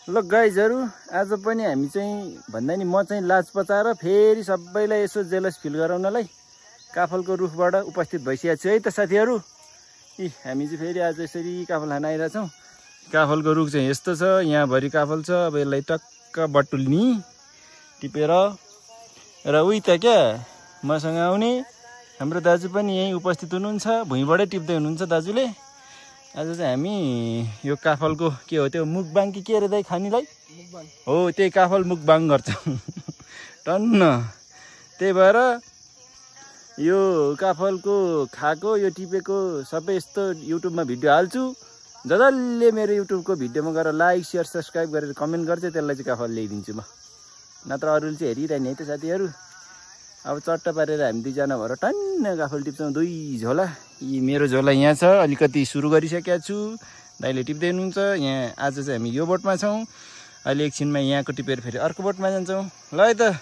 ल गाइजहरु आज पनि हामी चाहिँ भन्दा नि म चाहिँ लाज पचाएर फेरि सबैलाई यसो जेलस फिल गराउनलाई काफलको रुखबाट उपस्थित भइसकेको छु है त साथीहरु। हामी चाहिँ फेरि आज यसरी काफल खान आइरा छौं। काफलको रुख चाहिँ यस्तो छ, यहाँ भरि काफल छ। अब यसलाई टक्क बटुल्नी टिपेर र उही त क्या मसँग आउने हाम्रो दाजु पनि यही उपस्थित हुनुहुन्छ। भुइँबाटै टिप्दै हुनुहुन्छ दाजुले। आज चाहिँ हामी यो काफलको के हो त्यो मुकबाङ कि के रे दाइ खानीलाई हो, त्यही काफल मुकबाङ गर्छौं टन्न। त्यही भएर यो काफलको खाएको यो टिपेको सबै यस्तो युट्युबमा भिडियो हाल्छु। जसले मेरो युट्युबको भिडियोमा गएर लाइक शेयर सब्स्क्राइब गरेर कमेन्ट गर्छ त्यसलाई चाहिँ काफल ल्याइदिन्छु म, नत्र अरूले चाहिँ हेरिरहने है त साथीहरु। अब चट्ट पारेर हामी दुईजना भएर टन्न काफल टिप्छौँ, 2 झोला। यी मेरो झोला यहाँ छ, अलिकति सुरु गरिसकेका छु, दाइले टिप्दै हुनुहुन्छ। यहाँ आज चाहिँ हामी यो बोटमा छौँ, अहिले एकछिनमा यहाँको टिपेर फेरि अर्को बोटमा जान्छौँ। ल है त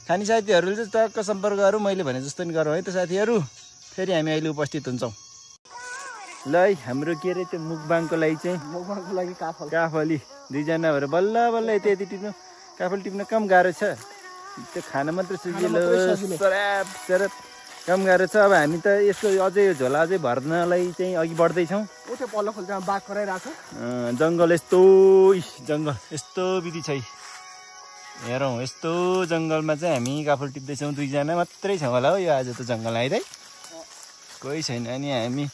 खानी साथीहरूले चाहिँ टक्क सम्पर्क गरौँ, मैले भने जस्तो नि गरौँ है त साथीहरु। फेरि हामी अहिले उपस्थित हुन्छौँ। ल है हाम्रो के रे त्यो मुकबाङको लागि चाहिँ मुकबाङको लागि काफली दुईजना भएर बल्ल बल्ल यति यति टिप्नु। काफल टिप्न कम गाह्रो छ, त्यो खान मात्र सजिलो सरप कम गाह्रो छ। अब हामी त यसको अझै यो झोला अझै भर्नलाई चाहिँ अघि बढ्दैछौँ। उठे पल्लो खोल्छमा बाघ कराइरहेको छ। जङ्गल यस्तो जङ्गल यस्तो विधि छ। हेरौँ यस्तो जङ्गलमा चाहिँ हामी काफल टिप्दैछौँ, दुईजना मात्रै छौँ होला हो यो आज त जङ्गल आइदै कोही छैन। अनि हामी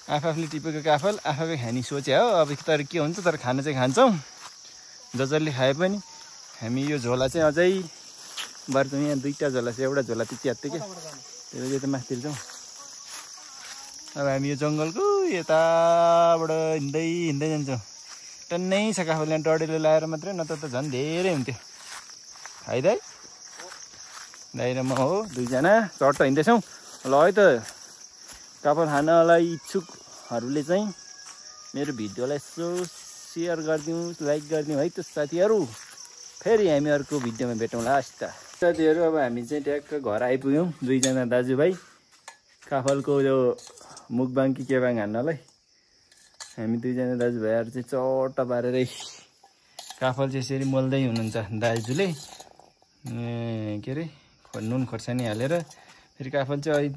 आफूले टिपेको काफल आफै खाने सोचे हो। अब तर के हुन्छ, तर खाना चाहिँ खान्छौँ जसले खाए पनि। हामी यो झोला चाहिँ अझै बार्छौँ। यहाँ 2टा झोला छ, एउटा झोला त्यति के त्यसले त माथि जाउँ। अब हामी यो जङ्गलको यताबाट हिँड्दै हिँड्दै जान्छौँ। टन्नै छ काफल, यहाँ डढेलो लाएर मात्रै, नत्र त झन् धेरै हुन्थ्यो। खाइदाइ दाइ र म हो दुईजना चट्ट हिँड्दैछौँ। ल है त काफल खानलाई इच्छुकहरूले चाहिँ मेरो भिडियोलाई यसो सेयर गरिदिउँ, लाइक गरिदिउँ है त साथीहरु। फेरि हामी अर्को भिडियोमा भेटौँला हस् त साथीहरु। अब हामी चाहिँ ट्याक्क घर आइपुग्यौँ, दुईजना दाजुभाइ काफलको यो मुकबाङ कि के बाङ हान्नलाई। हामी दुईजना दाजुभाइहरू चाहिँ चट्ट पारेरै काफल चाहिँ यसरी मोल्दै हुनुहुन्छ दाजुले। के अरे नुन खोर्सानी हालेर फेरि काफल चाहिँ अलि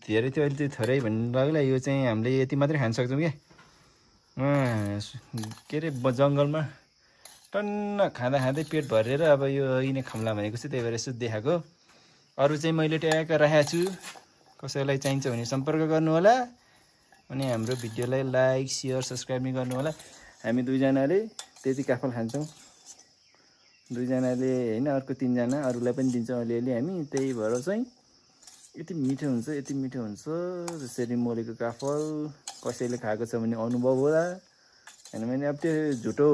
धेरै थियो, अहिले चाहिँ थोरै भन्नु लाग्ला। यो चाहिँ हामीले यति मात्रै खान सक्छौँ क्या। के अरे जङ्गलमा टन्न खाँदा खाँदै पेट भरेर अब यो यिनै खम्ला भनेको छु, त्यही भएर यसो देखाएको। अरू चाहिँ मैले ट्याक्क राखेको छु, कसैलाई चाहिन्छ भने सम्पर्क गर्नु होला। अनि हाम्रो भिडियोलाई लाइक शेयर सब्स्क्राइब नि गर्नु होला। हामी दुईजनाले त्यति काफल खान्छौँ, दुईजनाले होइन, अर्को 3जना अरूलाई पनि दिन्छौँ अलिअलि हामी। त्यही भएर चाहिँ यति मिठो हुन्छ, यति मिठो हुन्छ। जसरी मोलेको काफल कसैले खाएको छ भने अनुभव होला होइन भने। अब त्यो झुटो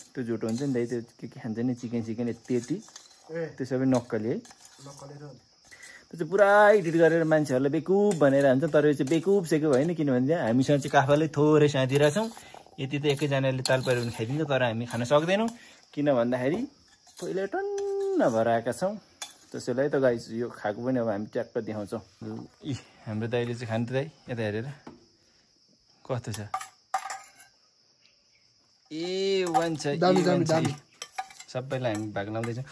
त्यो झुटो हुन्छ नि दाइ, त्यो के खान्छ नि चिकन यति त्यो सबै नक्कली है। त्यो चाहिँ पुरा एडिट गरेर मान्छेहरूलाई बेकुब भनेर हान्छ। तर यो चाहिँ बेकुब सेकुब होइन, किनभने हामीसँग चाहिँ काफलै थोरै साँधिरहेको छौँ। यति त एकैजनाले ताल पाऱ्यो भने खाइदिन्छ, तर हामी खान सक्दैनौँ। किन भन्दाखेरि पहिला टन्न भएर आएका छौँ। त्यसैलाई त गाइस यो खाएको पनि अब हामी ट्याक्क देखाउँछौँ। हाम्रो दाइले चाहिँ खान्छ दाइ, यता हेरेर कस्तो छ। ए वान छ, सबैलाई हामी भाग लाउँदैछौँ।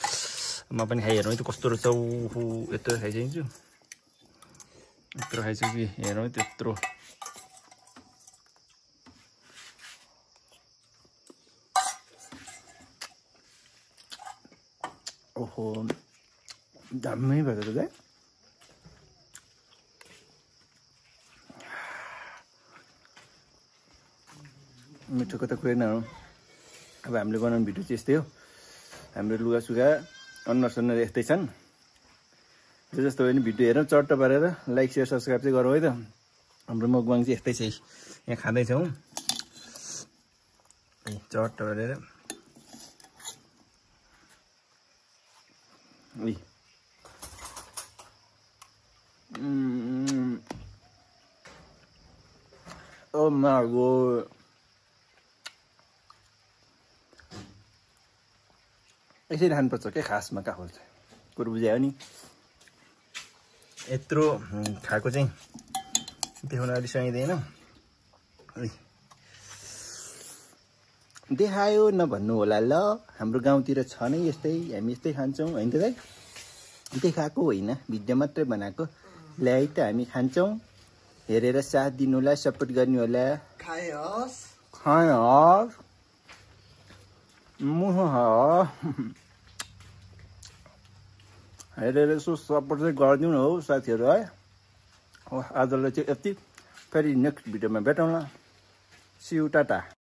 म पनि खाइहेरौँ है त कस्तो रहेछ। यत्रो खाइसकिन्छु, यत्रो खाइसक्छु कि हेरौँ है त्यत्रो। ओहो दामी भएको छ दाइ। मिठोको त कुरै नहो। अब हामीले बनाउने भिडियो चाहिँ यस्तै हो। हाम्रो लुगा सुगा अनुहार सनुहार यस्तै छन्। जे जस्तो भयो नि भिडियो हेरौँ, चट्ट पारेर लाइक शेयर सब्स्क्राइब चाहिँ गरौँ है त। हाम्रो मुकबाङ चाहिँ यस्तै छ, यहाँ खाँदैछौँ चट्ट पारेर। ओ माय गॉड, यसरी खानुपर्छ क्या खासमा काफल चाहिँ। कुरो बुझायो नि। यत्रो खाएको चाहिँ देखाउन अलि सकिँदैन। देखायो नभन्नु होला ल। हाम्रो गाउँतिर छ नै यस्तै, हामी यस्तै खान्छौँ होइन त दाइ? देखाएको होइन, भिडियो मात्रै बनाएको। ल्याइ त हामी खान्छौँ। हेरेर साथ दिनु होला, सपोर्ट गर्नु होला। खायोस्। हेरेर यसो सपोर्ट चाहिँ गरिदिउँ न हौ साथीहरू है। आजलाई चाहिँ यति, फेरि नेक्स्ट भिडियोमा भेटौँला। See you, Tata.